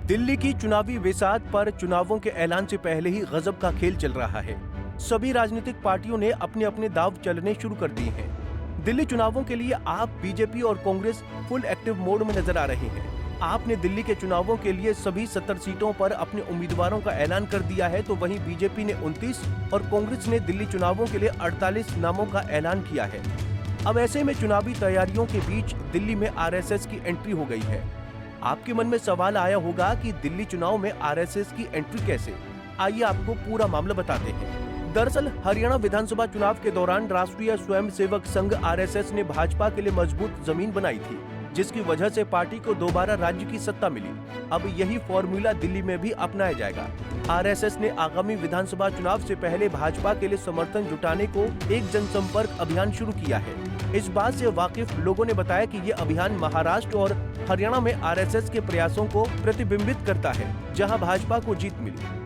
दिल्ली की चुनावी बिसात पर चुनावों के ऐलान से पहले ही गजब का खेल चल रहा है। सभी राजनीतिक पार्टियों ने अपने अपने दांव चलने शुरू कर दिए हैं। दिल्ली चुनावों के लिए आप, बीजेपी और कांग्रेस फुल एक्टिव मोड में नजर आ रहे हैं। आपने दिल्ली के चुनावों के लिए सभी 70 सीटों पर अपने उम्मीदवारों का ऐलान कर दिया है, तो वहीं बीजेपी ने 29 और कांग्रेस ने दिल्ली चुनावों के लिए 48 नामों का ऐलान किया है। अब ऐसे में चुनावी तैयारियों के बीच दिल्ली में आरएसएस की एंट्री हो गई है। आपके मन में सवाल आया होगा कि दिल्ली चुनाव में आरएसएस की एंट्री कैसे? आइए आपको पूरा मामला बताते हैं। दरअसल हरियाणा विधानसभा चुनाव के दौरान राष्ट्रीय स्वयंसेवक संघ आरएसएस ने भाजपा के लिए मजबूत जमीन बनाई थी, जिसकी वजह से पार्टी को दोबारा राज्य की सत्ता मिली। अब यही फॉर्मूला दिल्ली में भी अपनाया जाएगा। आरएसएस ने आगामी विधानसभा चुनाव से पहले भाजपा के लिए समर्थन जुटाने को एक जनसंपर्क अभियान शुरू किया है। इस बात से वाकिफ लोगों ने बताया कि ये अभियान महाराष्ट्र और हरियाणा में आरएसएस के प्रयासों को प्रतिबिंबित करता है, जहां भाजपा को जीत मिली।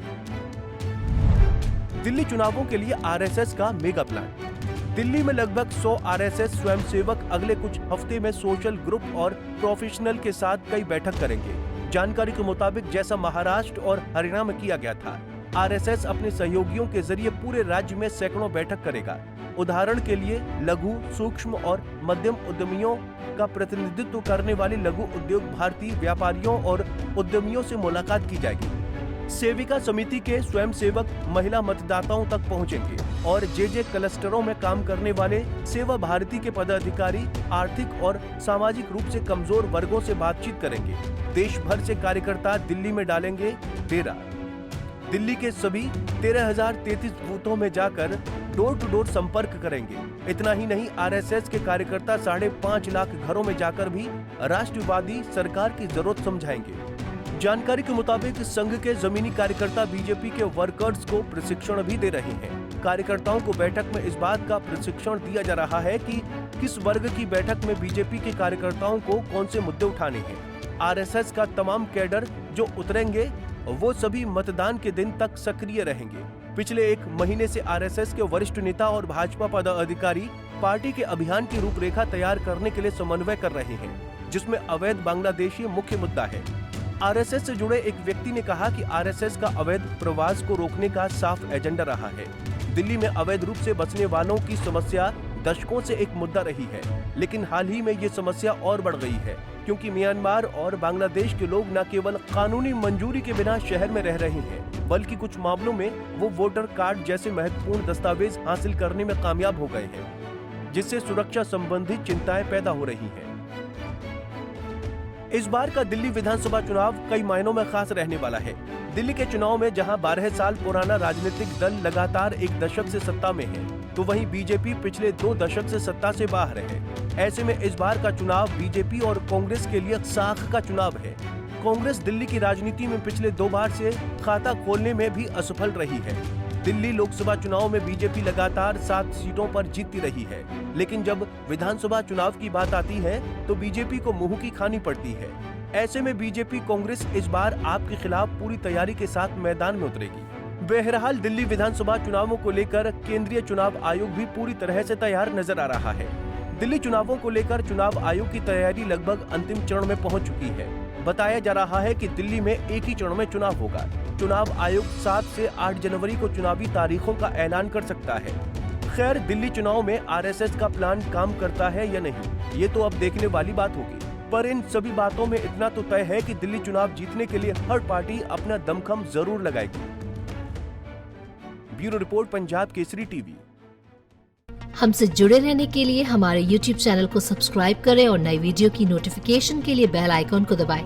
दिल्ली चुनावों के लिए आरएसएस का मेगा प्लान। दिल्ली में लगभग 100 आरएसएस स्वयंसेवक अगले कुछ हफ्ते में सोशल ग्रुप और प्रोफेशनल के साथ कई बैठक करेंगे। जानकारी के मुताबिक जैसा महाराष्ट्र और हरियाणा में किया गया था, आरएसएस अपने सहयोगियों के जरिए पूरे राज्य में सैकड़ों बैठक करेगा। उदाहरण के लिए लघु, सूक्ष्म और मध्यम उद्यमियों का प्रतिनिधित्व करने वाली लघु उद्योग भारतीय व्यापारियों और उद्यमियों से मुलाकात की जाएगी। सेविका समिति के स्वयंसेवक महिला मतदाताओं तक पहुंचेंगे और जे क्लस्टरों में काम करने वाले सेवा भारती के पदाधिकारी आर्थिक और सामाजिक रूप से कमजोर वर्गों से बातचीत करेंगे। देश भर से कार्यकर्ता दिल्ली में डालेंगे डेरा। दिल्ली के सभी 13,033 बूथों में जाकर डोर टू डोर संपर्क करेंगे। इतना ही नहीं, आरएसएस के कार्यकर्ता 5.5 लाख घरों में जाकर भी राष्ट्रवादी सरकार की जरूरत समझाएंगे। जानकारी के मुताबिक संघ के जमीनी कार्यकर्ता बीजेपी के वर्कर्स को प्रशिक्षण भी दे रहे हैं। कार्यकर्ताओं को बैठक में इस बात का प्रशिक्षण दिया जा रहा है कि किस वर्ग की बैठक में बीजेपी के कार्यकर्ताओं को कौन से मुद्दे उठाने हैं। आरएसएस का तमाम कैडर जो उतरेंगे वो सभी मतदान के दिन तक सक्रिय रहेंगे। पिछले एक महीने से आरएसएस के वरिष्ठ नेता और भाजपा पदाधिकारी पार्टी के अभियान की रूपरेखा तैयार करने के लिए समन्वय कर रहे हैं, जिसमें अवैध बांग्लादेशी मुख्य मुद्दा है। आरएसएस से जुड़े एक व्यक्ति ने कहा कि आरएसएस का अवैध प्रवास को रोकने का साफ एजेंडा रहा है। दिल्ली में अवैध रूप से बसने वालों की समस्या दशकों से एक मुद्दा रही है, लेकिन हाल ही में ये समस्या और बढ़ गई है, क्योंकि म्यांमार और बांग्लादेश के लोग न केवल कानूनी मंजूरी के बिना शहर में रह रहे हैं, बल्कि कुछ मामलों में वो वोटर कार्ड जैसे महत्वपूर्ण दस्तावेज हासिल करने में कामयाब हो गए हैं, जिससे सुरक्षा संबंधी चिंताएं पैदा हो रही हैं। इस बार का दिल्ली विधानसभा चुनाव कई मायनों में खास रहने वाला है। दिल्ली के चुनाव में जहां 12 साल पुराना राजनीतिक दल लगातार एक दशक से सत्ता में है, तो वहीं बीजेपी पिछले 2 दशक से सत्ता से बाहर है। ऐसे में इस बार का चुनाव बीजेपी और कांग्रेस के लिए साख का चुनाव है। कांग्रेस दिल्ली की राजनीति में पिछले 2 बार से खाता खोलने में भी असफल रही है। दिल्ली लोकसभा चुनाव में बीजेपी लगातार 7 सीटों पर जीतती रही है, लेकिन जब विधानसभा चुनाव की बात आती है तो बीजेपी को मुंह की खानी पड़ती है। ऐसे में बीजेपी कांग्रेस इस बार आपके खिलाफ पूरी तैयारी के साथ मैदान में उतरेगी। बहरहाल दिल्ली विधानसभा चुनावों को लेकर केंद्रीय चुनाव आयोग भी पूरी तरह से तैयार नजर आ रहा है। दिल्ली चुनावों को लेकर चुनाव आयोग की तैयारी लगभग अंतिम चरण में पहुंच चुकी है। बताया जा रहा है कि दिल्ली में एक ही चरण में चुनाव होगा। चुनाव आयोग 7 से 8 जनवरी को चुनावी तारीखों का ऐलान कर सकता है। खैर, दिल्ली चुनाव में आरएसएस का प्लान काम करता है या नहीं, ये तो अब देखने वाली बात होगी। पर इन सभी बातों में इतना तो तय है कि दिल्ली चुनाव जीतने के लिए हर पार्टी अपना दमखम जरूर लगाएगी। Bureau report, Punjab Kesari TV. हमसे जुड़े रहने के लिए हमारे YouTube चैनल को सब्सक्राइब करें और नई वीडियो की नोटिफिकेशन के लिए बेल आइकॉन को दबाएं